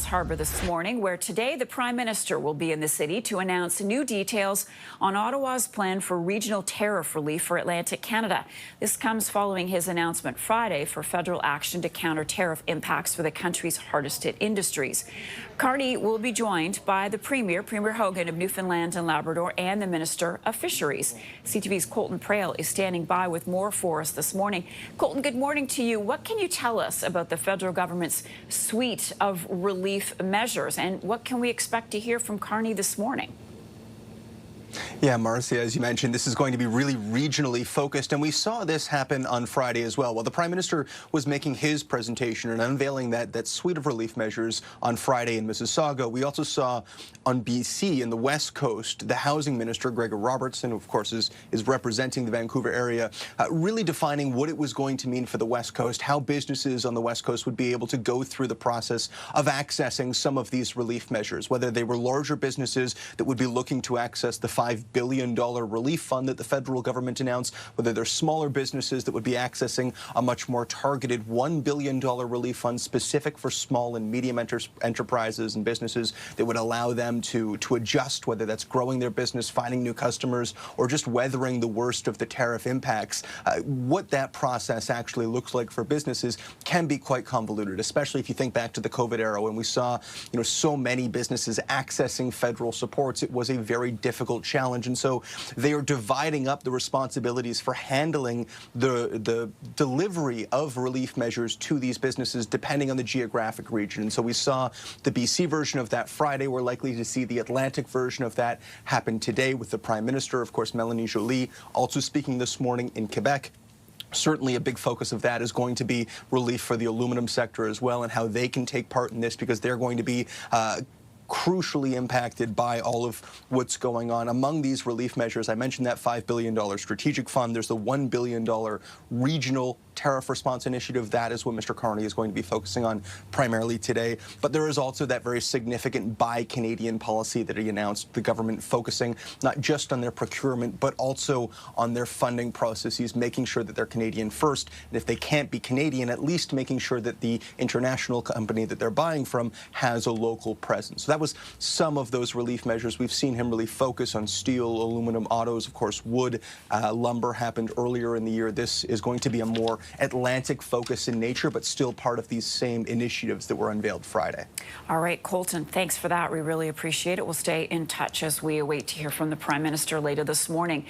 Johns Harbor this morning, where today the Prime Minister will be in the city to announce new details on Ottawa's plan for regional tariff relief for Atlantic Canada. This comes following his announcement Friday for federal action to counter tariff impacts for the country's hardest hit industries. Carney will be joined by the Premier Hogan of Newfoundland and Labrador, and the Minister of Fisheries. CTV's Colton Praill is standing by with more for us this morning. Colton, good morning to you. What can you tell us about the federal government's suite of relief measures, and what can we expect to hear from Carney this morning? Yeah, Marcia, as you mentioned, this is going to be really regionally focused, and we saw this happen on Friday as well. While the Prime Minister was making his presentation and unveiling that suite of relief measures on Friday in Mississauga, we also saw on BC in the West Coast, the Housing Minister, Gregor Robertson, who of course is representing the Vancouver area, really defining what it was going to mean for the West Coast, how businesses on the West Coast would be able to go through the process of accessing some of these relief measures, whether they were larger businesses that would be looking to access the $5 billion relief fund that the federal government announced, whether they're smaller businesses that would be accessing a much more targeted $1 billion relief fund specific for small and medium enterprises and businesses that would allow them to adjust, whether that's growing their business, finding new customers, or just weathering the worst of the tariff impacts. What that process actually looks like for businesses can be quite convoluted, especially if you think back to the COVID era when we saw, so many businesses accessing federal supports. It was a very difficult challenge, and so they are dividing up the responsibilities for handling the delivery of relief measures to these businesses depending on the geographic region. And so we saw the BC version of that Friday. We're likely to see the Atlantic version of that happen today with the Prime Minister, of course, Mélanie Joly, also speaking this morning in Quebec. Certainly a big focus of that is going to be relief for the aluminum sector as well, and how they can take part in this, because they're going to be crucially impacted by all of what's going on. Among these relief measures, I mentioned that $5 billion strategic fund. There's the $1 billion regional tariff response initiative. That is what Mr. Carney is going to be focusing on primarily today. But there is also that very significant Buy Canadian policy that he announced, the government focusing not just on their procurement, but also on their funding processes, making sure that they're Canadian first. And if they can't be Canadian, at least making sure that the international company that they're buying from has a local presence. So that was some of those relief measures. We've seen him really focus on steel, aluminum, autos, of course, wood, lumber happened earlier in the year. This is going to be a more Atlantic focus in nature, but still part of these same initiatives that were unveiled Friday. All right, Colton, thanks for that. We really appreciate it. We'll stay in touch as we await to hear from the Prime Minister later this morning.